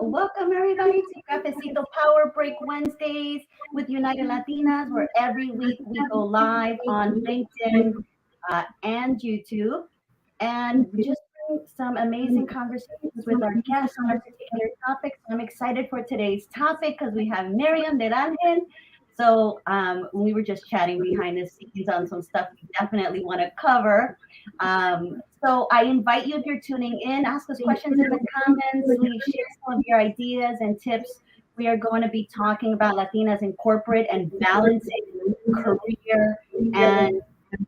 Welcome everybody to Cafecito Power Break Wednesdays with United Latinas, where every week we go live on LinkedIn and YouTube, and we just bring some amazing conversations with our guests on our particular topics. I'm excited for today's topic because we have Myriam de Angel. So we were just chatting behind the scenes on some stuff we definitely want to cover. So I invite you, if you're tuning in, ask us questions in the comments, please share some of your ideas and tips. We are going to be talking about Latinas in corporate and balancing career and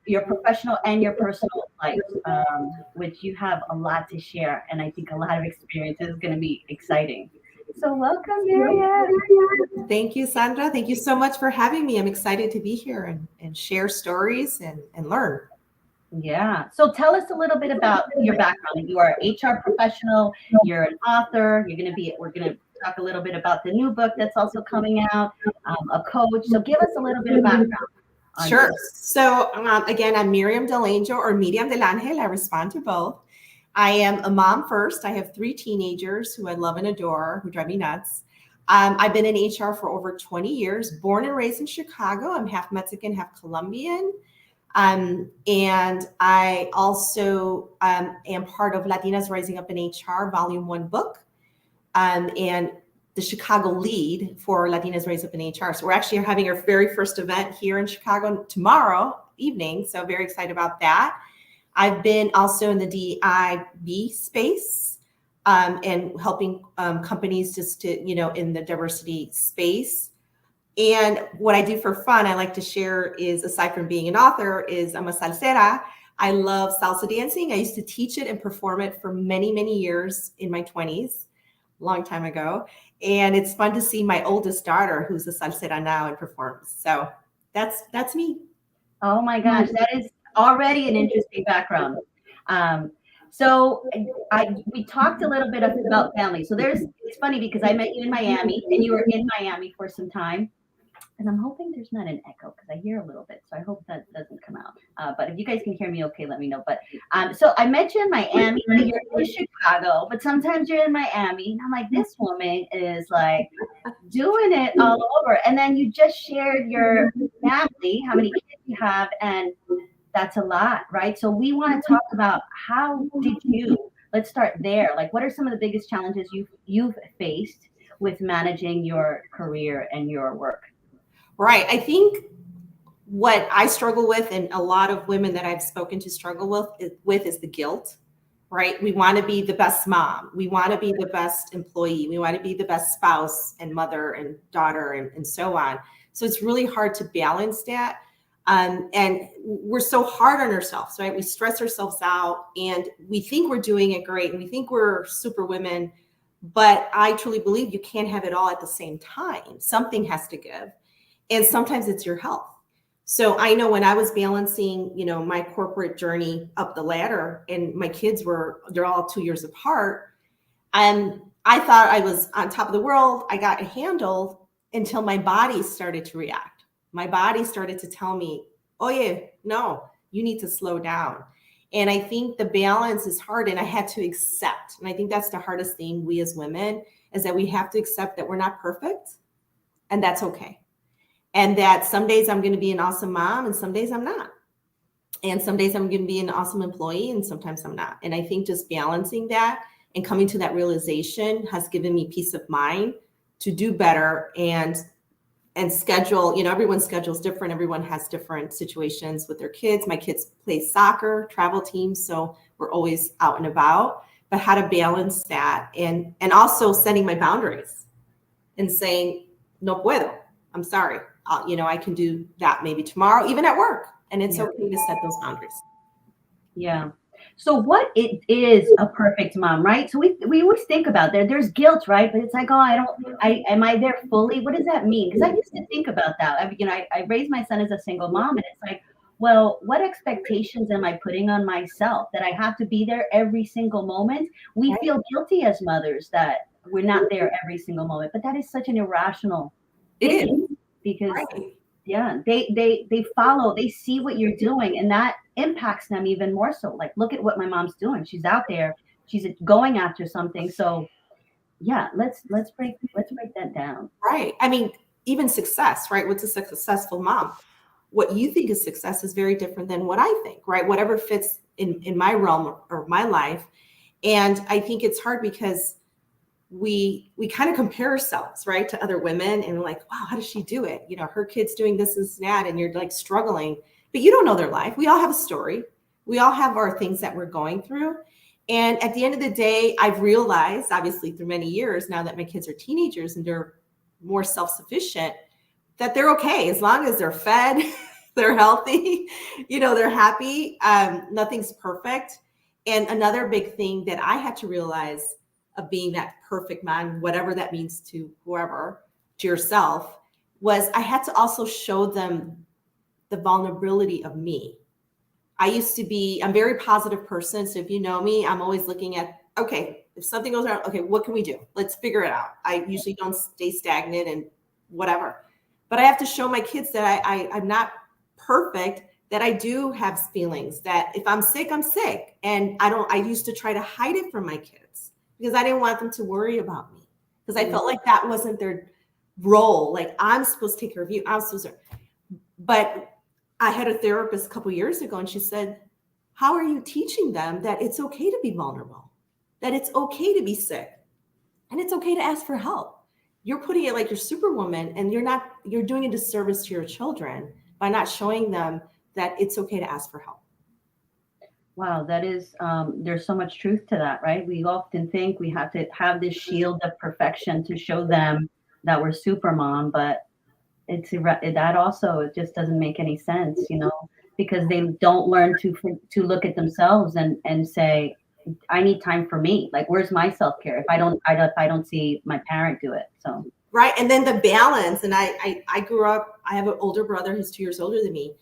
your professional and your personal life, which you have a lot to share. And I think a lot of experience is going to be exciting. So welcome, Myriam. Thank you, Sandra. Thank you so much for having me. I'm excited to be here and share stories and learn. Yeah. So tell us a little bit about your background. You are an HR professional. You're an author. We're going to talk a little bit about the new book that's also coming out, a coach. So give us a little bit of background. Sure. So again, I'm Myriam del Angel or Myriam del Angel. I respond to both. I am a mom first. I have 3 teenagers who I love and adore, who drive me nuts. I've been in HR for over 20 years, born and raised in Chicago. I'm half Mexican, half Colombian. And I also am part of Latinas Rising Up in HR, Volume 1 book, and the Chicago lead for Latinas Rising Up in HR. So we're actually having our very first event here in Chicago tomorrow evening. So very excited about that. I've been also in the DIB space and helping companies just to, in the diversity space. And what I do for fun, I like to share is, aside from being an author, is I'm a salsera. I love salsa dancing. I used to teach it and perform it for many, many years in my 20s, long time ago. And it's fun to see my oldest daughter, who's a salsera now and performs. So that's me. Oh my gosh, that is already an interesting background. So we talked a little bit about family. So it's funny because I met you in Miami and you were in Miami for some time. And I'm hoping there's not an echo because I hear a little bit. So I hope that doesn't come out. But if you guys can hear me okay, let me know. But so I met you in Miami. You're in Chicago, but sometimes you're in Miami. And I'm like, this woman is like doing it all over. And then you just shared your family, how many kids you have. And that's a lot, right? So we want to talk about let's start there. Like, what are some of the biggest challenges you've faced with managing your career and your work? Right. I think what I struggle with, and a lot of women that I've spoken to struggle with is the guilt, right? We want to be the best mom. We want to be the best employee. We want to be the best spouse and mother and daughter and so on. So it's really hard to balance that. And we're so hard on ourselves, right? We stress ourselves out and we think we're doing it great and we think we're super women, but I truly believe you can't have it all at the same time. Something has to give. And sometimes it's your health. So I know when I was balancing, my corporate journey up the ladder and my kids they're all 2 years apart. And I thought I was on top of the world. I got it handled until my body started to react. My body started to tell me, oh yeah, no, you need to slow down. And I think the balance is hard and I had to accept. And I think that's the hardest thing we as women is that we have to accept that we're not perfect and that's okay. And that some days I'm going to be an awesome mom and some days I'm not. And some days I'm going to be an awesome employee and sometimes I'm not. And I think just balancing that and coming to that realization has given me peace of mind to do better and schedule, everyone's schedule is different. Everyone has different situations with their kids. My kids play soccer, travel teams. So we're always out and about, but how to balance that and also setting my boundaries and saying, no puedo, I'm sorry. I can do that maybe tomorrow, even at work. And it's okay to set those boundaries. Yeah. So what it is a perfect mom, right? So we always think about that. There's guilt, right? But it's like, am I there fully? What does that mean? Because I used to think about that. I raised my son as a single mom and it's like, well, what expectations am I putting on myself that I have to be there every single moment? We feel guilty as mothers that we're not there every single moment, but that is such an irrational thing. Because they see what you're doing and that impacts them even more so. Like, look at what my mom's doing. She's out there, she's going after something. So Yeah, let's break that down. Right. I mean, even success, right? What's a successful mom? What you think is success is very different than what I think, right? Whatever fits in my realm or my life. And I think it's hard because we kind of compare ourselves, right, to other women, and we're like, wow, how does she do it? You know, her kid's doing this and that, and you're like struggling, but you don't know their life. We all have a story. We all have our things that we're going through. And at the end of the day, I've realized, obviously through many years now that my kids are teenagers and they're more self-sufficient, that they're okay as long as they're fed, they're healthy, you know, they're happy. Nothing's perfect. And another big thing that I had to realize of being that perfect mom, whatever that means to whoever, to yourself, was I had to also show them the vulnerability of me. I'm a very positive person. So if you know me, I'm always looking at, okay, if something goes wrong, okay, what can we do? Let's figure it out. I usually don't stay stagnant and whatever. But I have to show my kids that I'm not perfect, that I do have feelings, that if I'm sick, I'm sick. And I used to try to hide it from my kids because I didn't want them to worry about me because I felt like that wasn't their role. Like, I'm supposed to take care of you. I'm supposed to. But I had a therapist a couple of years ago, and she said, how are you teaching them that it's okay to be vulnerable, that it's okay to be sick, and it's okay to ask for help? You're putting it like you're superwoman, and you're doing a disservice to your children by not showing them that it's okay to ask for help. Wow, that is, there's so much truth to that, right? We often think we have to have this shield of perfection to show them that we're super mom, but that also, it just doesn't make any sense, because they don't learn to look at themselves and say, I need time for me. Like, where's my self care if I don't see my parent do it? So Right. And then the balance. And I grew up, I have an older brother who's 2 years older than me.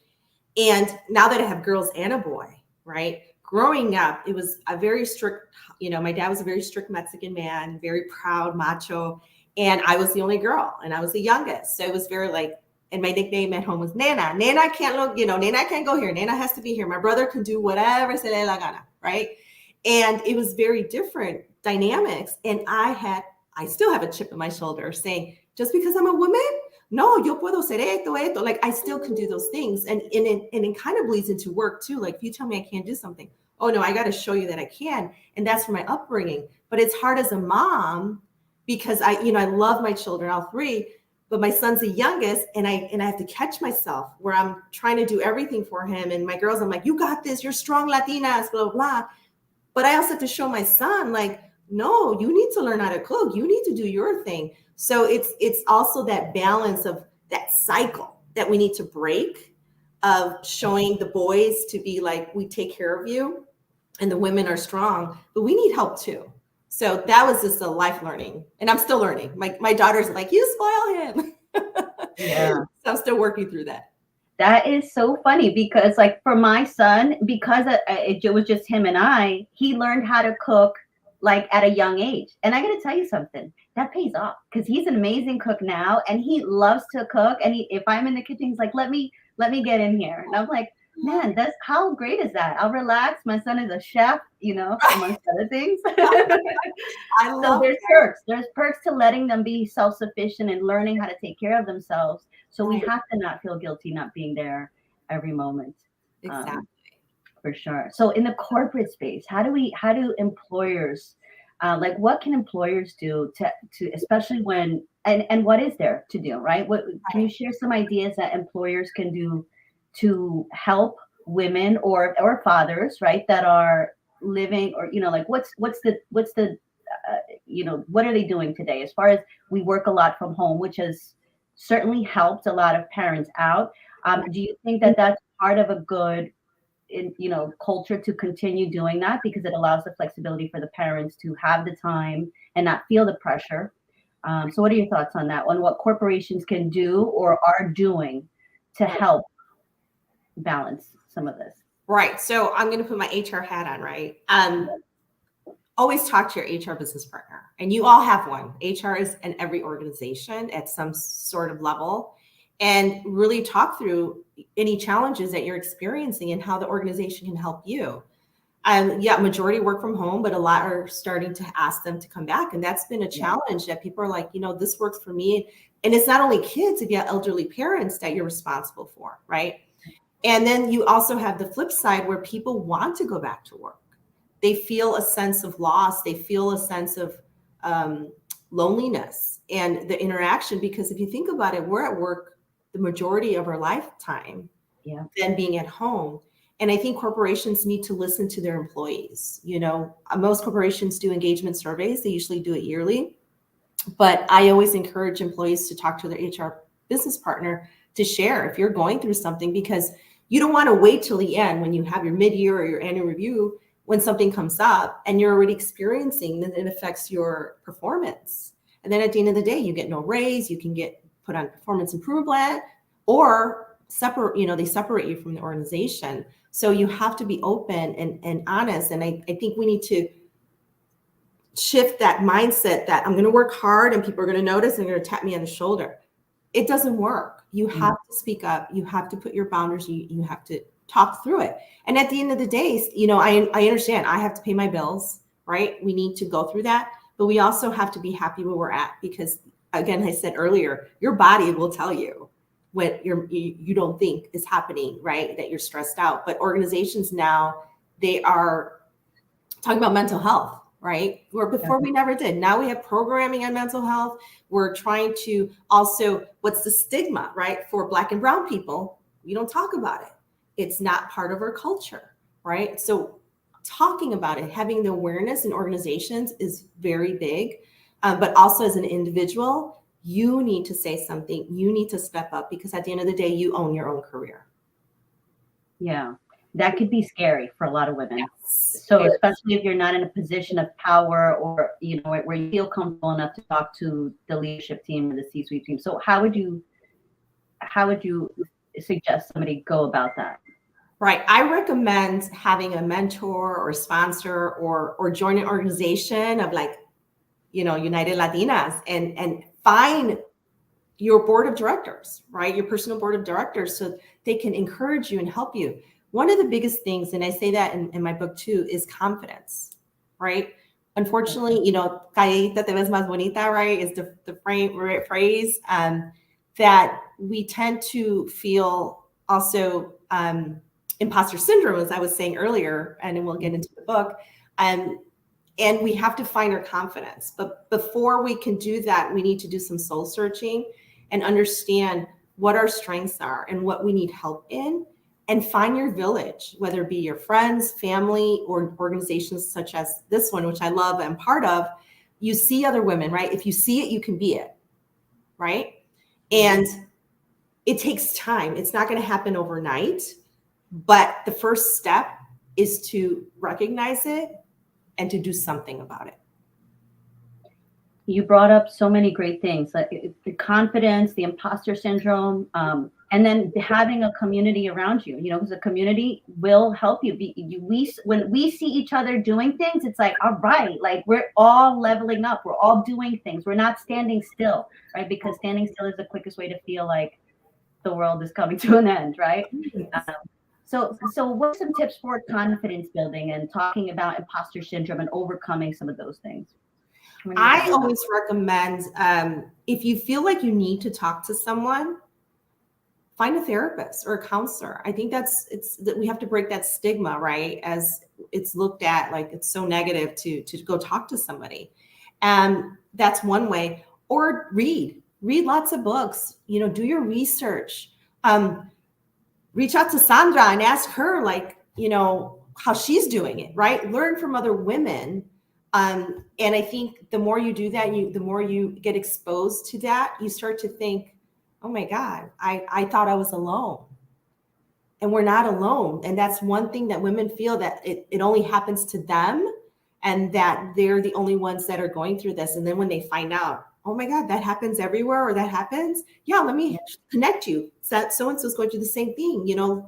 And now that I have girls and a boy, right? Growing up, it was a very strict, my dad was a very strict Mexican man, very proud, macho. And I was the only girl and I was the youngest. So it was very like, and my nickname at home was Nana. Nana can't look, Nana can't go here. Nana has to be here. My brother can do whatever se le la gana, right? And it was very different dynamics. And I still have a chip in my shoulder saying, just because I'm a woman, no, yo puedo hacer esto. Like, I still can do those things. And it kind of bleeds into work too. Like, if you tell me I can't do something, oh no, I got to show you that I can. And that's from my upbringing. But it's hard as a mom because I love my children, all three, but my son's the youngest, and I have to catch myself where I'm trying to do everything for him. And my girls, I'm like, you got this, you're strong Latinas, blah, blah, blah. But I also have to show my son, like, no, you need to learn how to cook. You need to do your thing. So it's also that balance of that cycle that we need to break, of showing the boys to be like, we take care of you, and the women are strong, but we need help too. So that was just a life learning, and I'm still learning. My daughter's like, you spoil him. yeah. So I'm still working through that. That is so funny because, like, for my son, because it was just him and he learned how to cook like at a young age. And I got to tell you something, that pays off because he's an amazing cook now, and he loves to cook. And if I'm in the kitchen, he's like, let me get in here. And I'm like, man, that's how great is that? I'll relax. My son is a chef, amongst other things. I So love there's that. perks. There's perks to letting them be self-sufficient and learning how to take care of themselves. So we Right. have to not feel guilty not being there every moment. Exactly. For sure. So in the corporate space, how do employers, like, what can employers do to especially when, and what is there to do, right? What can you share some ideas that employers can do to help women or fathers, right, that are living, or like, what's the what are they doing today? As far as, we work a lot from home, which has certainly helped a lot of parents out. Do you think that that's part of a good culture to continue doing that, because it allows the flexibility for the parents to have the time and not feel the pressure? So what are your thoughts on that, on what corporations can do or are doing to help balance some of this? Right. So I'm going to put my HR hat on, right? Always talk to your HR business partner, and you all have one. HR is in every organization at some sort of level, and really talk through any challenges that you're experiencing and how the organization can help you. Yeah, majority work from home, but a lot are starting to ask them to come back. And that's been a challenge that people are like, this works for me. And it's not only kids, if you have elderly parents that you're responsible for, right? And then you also have the flip side where people want to go back to work. They feel a sense of loss. They feel a sense of loneliness and the interaction, because if you think about it, we're at work the majority of our lifetime than being at home. And I think corporations need to listen to their employees. Most corporations do engagement surveys. They usually do it yearly. But I always encourage employees to talk to their HR business partner to share if you're going through something, because you don't want to wait till the end when you have your mid-year or your annual review when something comes up and you're already experiencing that it affects your performance. And then at the end of the day, you get no raise, you can get put on performance improvement plan, or they separate you from the organization. So you have to be open and honest. And I think we need to shift that mindset that I'm going to work hard and people are going to notice and they're going to tap me on the shoulder. It doesn't work. You have to speak up. You have to put your boundaries. You have to talk through it. And at the end of the day, I understand I have to pay my bills, right? We need to go through that, but we also have to be happy where we're at, because again, I said earlier, your body will tell you when you don't think is happening, right? That you're stressed out. But organizations now, they are talking about mental health, right? Where before we never did. Now we have programming on mental health. We're trying to also, what's the stigma, right? For Black and Brown people, we don't talk about it. It's not part of our culture, right? So talking about it, having the awareness in organizations is very big. But also as an individual, you need to say something. You need to step up, because at the end of the day, you own your own career. Yeah, that could be scary for a lot of women. Yes. So especially if you're not in a position of power, or where you feel comfortable enough to talk to the leadership team or the C-suite team. So how would you suggest somebody go about that? Right. I recommend having a mentor or sponsor or join an organization of United Latinas, and find your board of directors, right? Your personal board of directors, so they can encourage you and help you. One of the biggest things, and I say that in my book too, is confidence, right? Unfortunately, calladita te ves más bonita, right? Is the phrase that we tend to feel also imposter syndrome, as I was saying earlier, and then we'll get into the book. And we have to find our confidence. But before we can do that, we need to do some soul searching and understand what our strengths are and what we need help in, and find your village, whether it be your friends, family, or organizations such as this one, which I love and I'm part of. You see other women, right? If you see it, you can be it, right? And it takes time. It's not going to happen overnight, but the first step is to recognize it and to do something about it. You brought up so many great things, like the confidence, the imposter syndrome, and then having a community around you, because a community will help you. When we see each other doing things, it's like, all right, like we're all leveling up. We're all doing things. We're not standing still, right? Because standing still is the quickest way to feel like the world is coming to an end, right? So what are some tips for confidence building and talking about imposter syndrome and overcoming some of those things? I always recommend, if you feel like you need to talk to someone, find a therapist or a counselor. I think that we have to break that stigma, right? As it's looked at like it's so negative to go talk to somebody. And that's one way. Or read lots of books, do your research. Reach out to Sandra and ask her, how she's doing it, right? Learn from other women. And I think the more you do that, the more you get exposed to that, you start to think, oh my God, I thought I was alone. And we're not alone. And that's one thing that women feel, that it only happens to them and that they're the only ones that are going through this. And then when they find out, oh my God, that happens everywhere, or that happens. Yeah, let me connect you. So-and-so's going through the same thing.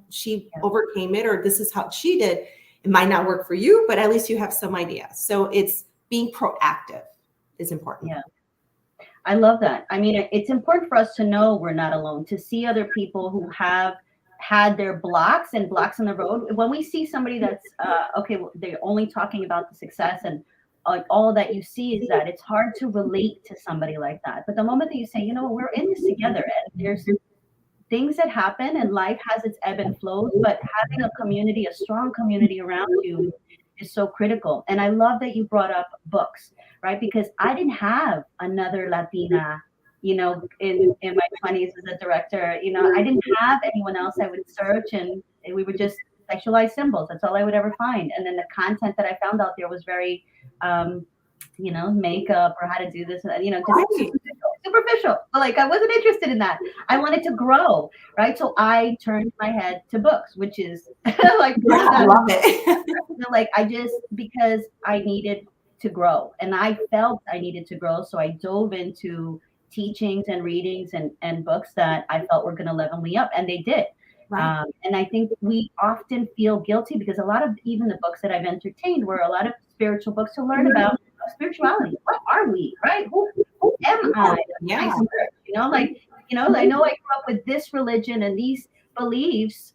She overcame it, or this is how she did. It might not work for you, but at least you have some idea. So it's being proactive is important. Yeah. I love that. I mean, it's important for us to know we're not alone, to see other people who have had their blocks and blocks in the road. When we see somebody that's okay, well, they're only talking about the success and all that you see is that it's hard to relate to somebody like that. But the moment that you say, you know, we're in this together, and there's things that happen, and life has its ebb and flows, but having a community, a strong community around you is so critical. And I love that you brought up books, right? Because I didn't have another Latina, you know, in my 20s as a director. You know, I didn't have anyone else I would search, and we would just sexualize symbols. That's all I would ever find. And then the content that I found out there was very, um, you know, makeup or how to do this, you know, just Right. superficial. Like I wasn't interested in that. I wanted to grow, right? So I turned my head to books, which is like Yeah, I love it. like I just because I needed to grow and I felt I needed to grow. So I dove into teachings and readings and books that I felt were going to level me up. And they did. Right. And I think we often feel guilty because a lot of even the books that I've entertained were a lot of spiritual books to learn about spirituality. What are we, right? Who am I? Yeah. You know, like, you know, I know I grew up with this religion and these beliefs,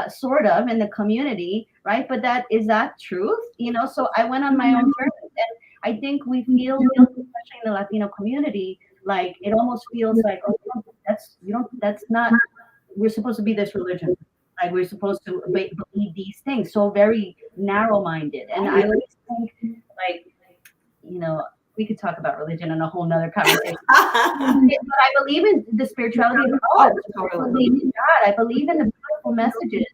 sort of in the community, right? But that is that truth, you know? So I went on my own journey, and I think we feel guilty, especially in the Latino community, like it almost feels like, oh, that's not. We're supposed to be this religion. Like we're supposed to believe these things. So very narrow-minded, and I always think like, you know, we could talk about religion in a whole nother conversation. But I believe in the spirituality of God. I believe in God. I believe in the beautiful messages.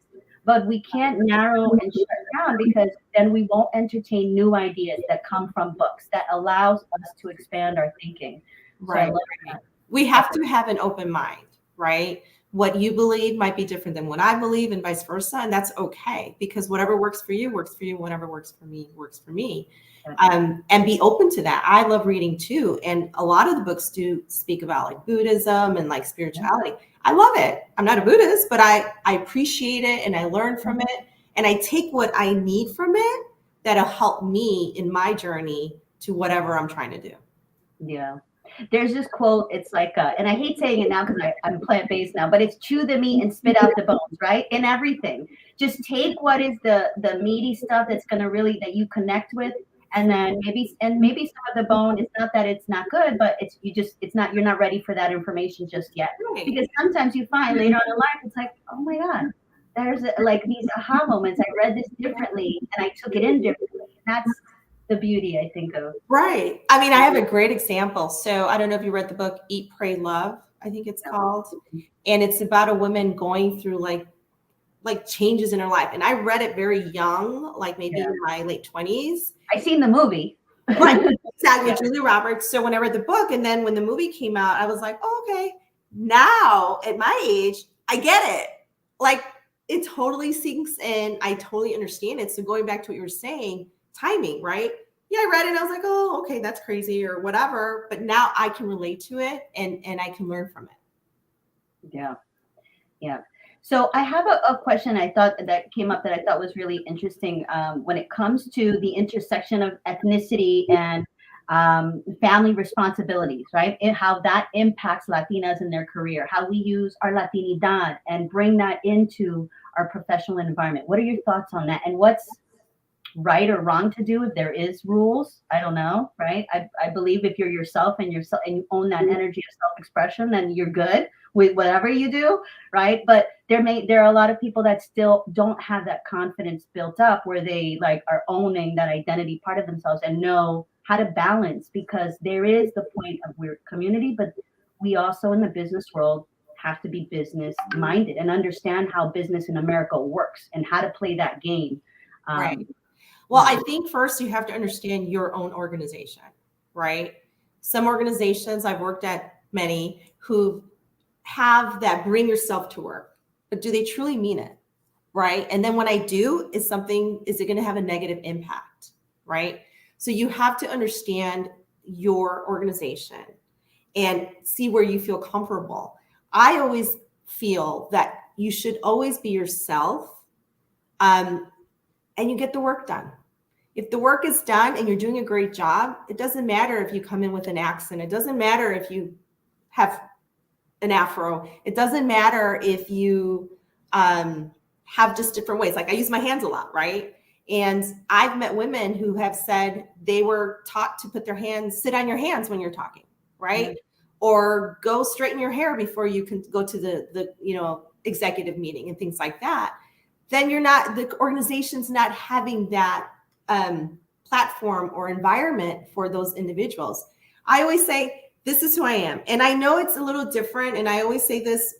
But we can't narrow and shut down because then we won't entertain new ideas that come from books that allows us to expand our thinking. So I Right. love that. We have to have an open mind, right? What you believe might be different than what I believe, and vice versa. And that's okay because whatever works for you works for you. Whatever works for me works for me. And be open to that. I love reading too. And a lot of the books do speak about like Buddhism and like spirituality. I love it. I'm not a Buddhist, but I appreciate it and I learn from it. And I take what I need from it that'll help me in my journey to whatever I'm trying to do. Yeah. There's this quote, it's like, and I hate saying it now because I'm plant-based now, but it's chew the meat and spit out the bones, right? In everything. Just take what is the meaty stuff that's going to really, that you connect with. And then maybe some of the bone, it's not that it's not good, but you're not ready for that information just yet. Right. Because sometimes you find later on in life, it's like, oh my God, there's like these aha moments. I read this differently and I took it in differently. That's the beauty, I think, of. Right. I mean, I have a great example. So I don't know if you read the book Eat, Pray, Love, I think it's called. And it's about a woman going through like changes in her life. And I read it very young, like maybe in my late 20s. I seen the movie. Right. Exactly. With Julia Roberts. So when I read the book and then when the movie came out, I was like, oh, okay. Now at my age, I get it. Like it totally sinks in. I totally understand it. So going back to what you were saying, timing, right? Yeah, I read it and I was like, oh, okay, that's crazy or whatever. But now I can relate to it and I can learn from it. Yeah. Yeah. So I have a question I thought that came up that I thought was really interesting when it comes to the intersection of ethnicity and family responsibilities, right? And how that impacts Latinas in their career, how we use our Latinidad and bring that into our professional environment. What are your thoughts on that? And what's right or wrong to do if there is rules? I don't know, right? I believe if you're yourself and you own that energy of self-expression, then you're good with whatever you do, right? But there are a lot of people that still don't have that confidence built up where they like are owning that identity part of themselves and know how to balance, because there is the point of we're community, but we also in the business world have to be business minded and understand how business in America works and how to play that game. Right. Well, I think first you have to understand your own organization, right? Some organizations, I've worked at many, who have that bring yourself to work, but do they truly mean it, right? And then when I do, is it going to have a negative impact, right? So you have to understand your organization and see where you feel comfortable. I always feel that you should always be yourself, and you get the work done. If the work is done and you're doing a great job, it doesn't matter if you come in with an accent. It doesn't matter if you have an afro. It doesn't matter if you have just different ways. Like I use my hands a lot, right? And I've met women who have said they were taught to put their hands, sit on your hands when you're talking, right? Yeah. Or go straighten your hair before you can go to the executive meeting and things like that. Then the organization's not having that platform or environment for those individuals. I always say, this is who I am. And I know it's a little different. And I always say this,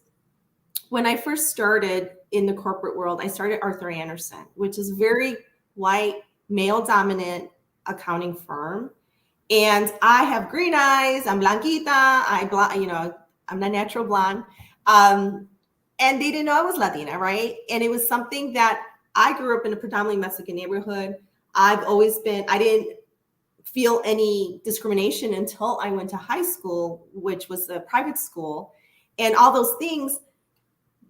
when I first started in the corporate world, I started Arthur Andersen, which is a very white, male dominant accounting firm. And I have green eyes, I'm blanquita, I'm not natural blonde. And they didn't know I was Latina, right? And it was something that I grew up in a predominantly Mexican neighborhood. I didn't feel any discrimination until I went to high school, which was a private school, and all those things.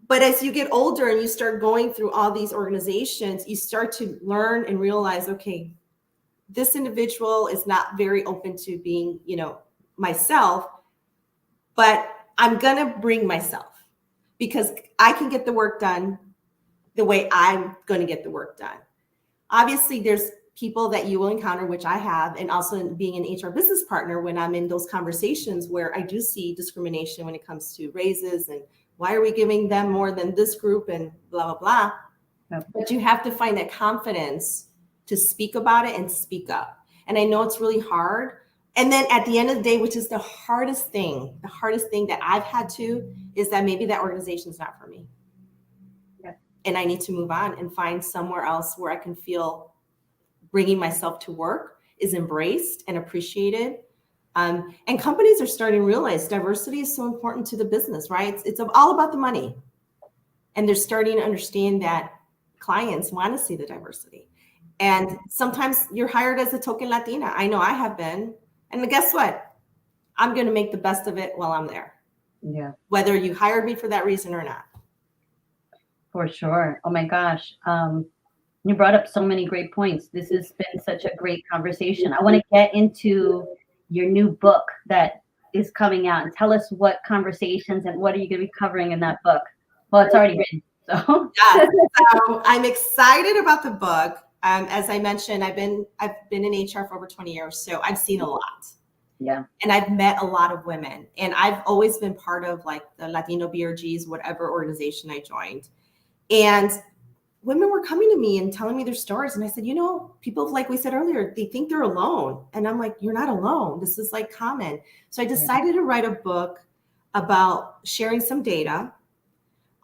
But as you get older and you start going through all these organizations, you start to learn and realize, okay, this individual is not very open to being, myself, but I'm going to bring myself because I can get the work done the way I'm going to get the work done. Obviously, there's people that you will encounter, which I have, and also being an HR business partner when I'm in those conversations where I do see discrimination when it comes to raises and why are we giving them more than this group and blah, blah, blah. Yep. But you have to find that confidence to speak about it and speak up. And I know it's really hard. And then at the end of the day, which is the hardest thing that I've had to, is that maybe that organization is not for me. Yep. And I need to move on and find somewhere else where I can feel bringing myself to work is embraced and appreciated. And companies are starting to realize diversity is so important to the business, right? It's all about the money. And they're starting to understand that clients want to see the diversity. And sometimes you're hired as a token Latina. I know I have been. And guess what? I'm going to make the best of it while I'm there. Yeah. Whether you hired me for that reason or not. For sure. Oh my gosh. You brought up so many great points. This has been such a great conversation. I want to get into your new book that is coming out and tell us what conversations and what are you going to be covering in that book? Well, it's already written. So, yeah. So I'm excited about the book. As I mentioned, I've been in HR for over 20 years, so I've seen a lot. Yeah. And I've met a lot of women, and I've always been part of like the Latino BRGs, whatever organization I joined. And women were coming to me and telling me their stories. And I said, people, like we said earlier, they think they're alone. And I'm like, you're not alone. This is like common. So I decided to write a book about sharing some data.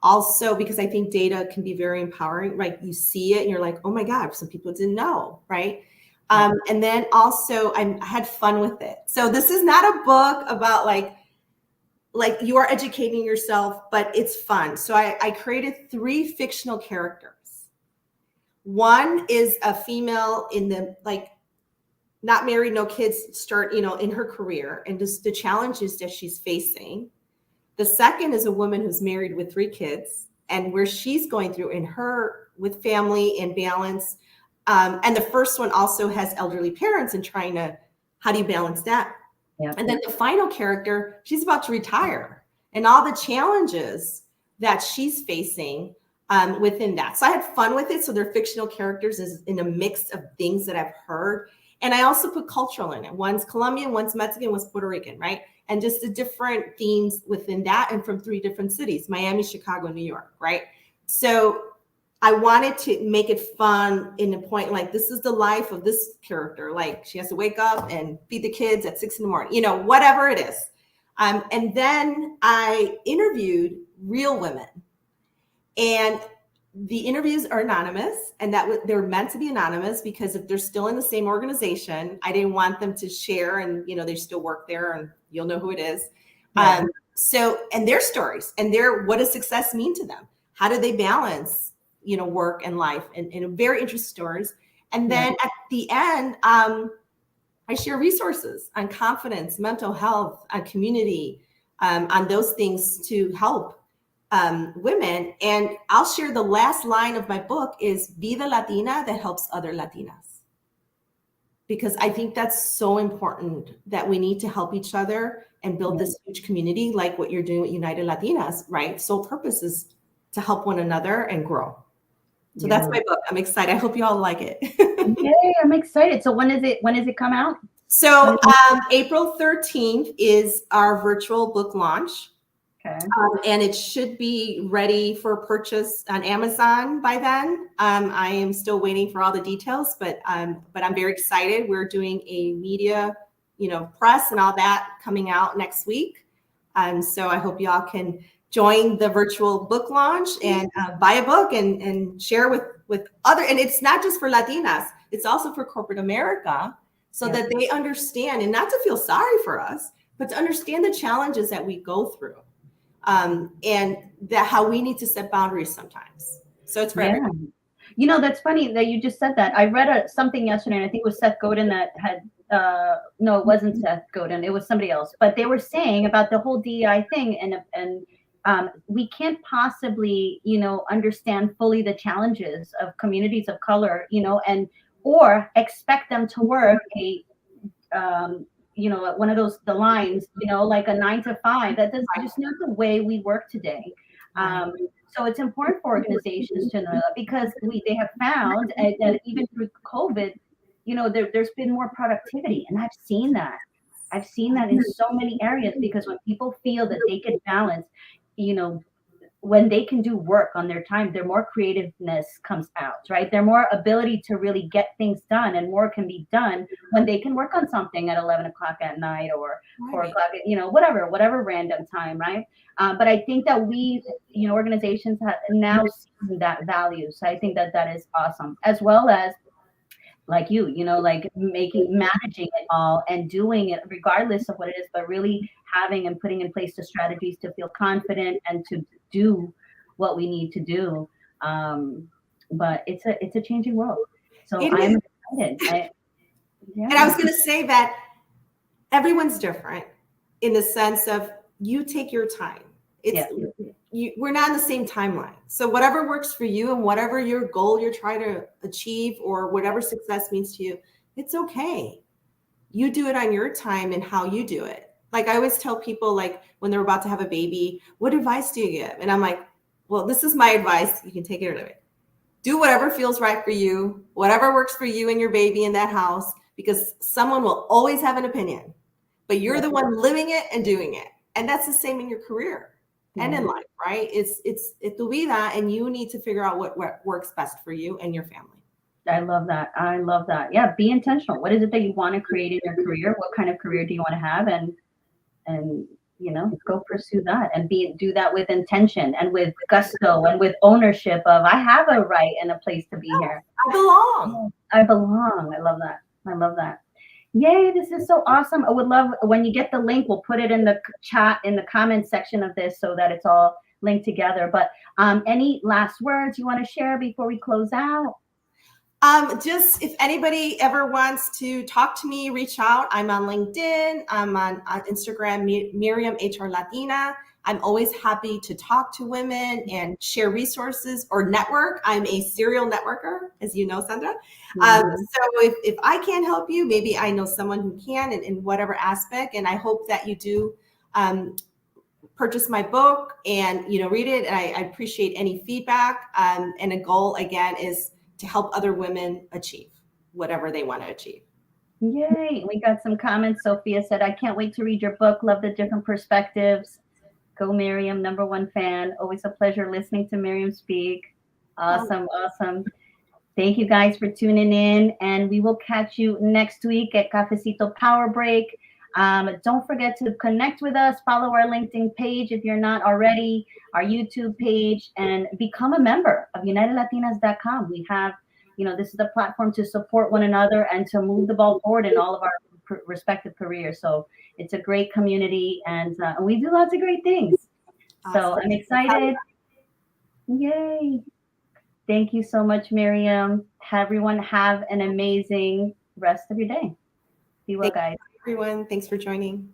Also, because I think data can be very empowering, right? You see it and you're like, oh my God, some people didn't know, right? And then also I had fun with it. So this is not a book about like you are educating yourself, but it's fun. So I created 3 fictional characters. One is a female in the not married, no kids, start, in her career and just the challenges that she's facing. The second is a woman who's married with 3 kids and where she's going through in her with family and balance. And the first one also has elderly parents and how do you balance that? Yeah. And then the final character, she's about to retire and all the challenges that she's facing within that. So I had fun with it. So they're fictional characters is in a mix of things that I've heard. And I also put cultural in it. One's Colombian, one's Mexican, one's Puerto Rican, right? And just the different themes within that and from 3 different cities, Miami, Chicago, New York, right? So I wanted to make it fun in the point, like, this is the life of this character. Like she has to wake up and feed the kids at 6 a.m, whatever it is. And then I interviewed real women. And the interviews are anonymous, and they're meant to be anonymous because if they're still in the same organization, I didn't want them to share and, they still work there and you'll know who it is. Yeah. And their stories and what does success mean to them? How do they balance, work and life and very interesting stories. And then at the end, I share resources on confidence, mental health, on community, on those things to help women. And I'll share the last line of my book is be the Latina that helps other Latinas. Because I think that's so important that we need to help each other and build this huge community like what you're doing with United Latinas, right? Sole purpose is to help one another and grow. So that's my book. I'm excited. I hope you all like it. Yay, I'm excited. So when is it come out? So April 13th is our virtual book launch. Okay. And it should be ready for purchase on Amazon by then. I am still waiting for all the details, but I'm very excited. We're doing a media, press and all that coming out next week. So I hope y'all can join the virtual book launch and buy a book and share with other. And it's not just for Latinas; it's also for corporate America, so that they understand, and not to feel sorry for us, but to understand the challenges that we go through. And that how we need to set boundaries sometimes. So it's for everyone. That's funny that you just said that. I read something yesterday, and I think it was Seth Godin that had, no, it wasn't Seth Godin. It was somebody else. But they were saying about the whole DEI thing, and we can't possibly, understand fully the challenges of communities of color, or expect them to work one of the lines, like a 9 to 5. That's just not the way we work today. So it's important for organizations to know that, because they have found that even through COVID, there's been more productivity, and I've seen that. I've seen that in so many areas, because when people feel that they can balance, when they can do work on their time, their more creativeness comes out, right? Their more ability to really get things done, and more can be done when they can work on something at 11 o'clock at night or 4 o'clock, whatever random time, right? But I think that we, organizations have now seen that value. So I think that is awesome, as well as like like managing it all and doing it regardless of what it is, but really having and putting in place the strategies to feel confident and to do what we need to do. But it's a changing world. So I'm excited. And I was going to say that everyone's different in the sense of you take your time. We're not in the same timeline. So whatever works for you and whatever your goal you're trying to achieve or whatever success means to you, it's okay. You do it on your time and how you do it. Like I always tell people, like when they're about to have a baby, what advice do you give? And I'm like, well, this is my advice. You can take it or leave it. Do whatever feels right for you, whatever works for you and your baby in that house, because someone will always have an opinion, but you're the one living it and doing it. And that's the same in your career and in life, right? It's tu vida, and you need to figure out what works best for you and your family. I love that. Yeah, be intentional. What is it that you want to create in your career? What kind of career do you want to have? And go pursue that, and do that with intention and with gusto and with ownership of, I have a right and a place to be here. I belong. I love that. Yay, this is so awesome. I would love when you get the link, we'll put it in the chat, in the comment section of this, so that it's all linked together. But any last words you want to share before we close out? Just if anybody ever wants to talk to me, reach out. I'm on LinkedIn. I'm on Instagram, Myriam HR Latina. I'm always happy to talk to women and share resources or network. I'm a serial networker, as you know, Sandra. So if I can't help you, maybe I know someone who can in whatever aspect. And I hope that you do purchase my book and read it. And I appreciate any feedback. And a goal again is to help other women achieve whatever they want to achieve. Yay. We got some comments. Sophia said, I can't wait to read your book. Love the different perspectives. Go Myriam, #1 fan. Always a pleasure listening to Myriam speak. Awesome. Thank you guys for tuning in, and we will catch you next week at Cafecito Power Break. Don't forget to connect with us, follow our LinkedIn page if you're not already, our YouTube page, and become a member of UnitedLatinas.com. We have, this is the platform to support one another and to move the ball forward in all of our respective careers. So it's a great community, and we do lots of great things. Awesome. So I'm excited. Yay. Thank you so much, Myriam. Everyone have an amazing rest of your day. Be well, guys. Everyone, thanks for joining.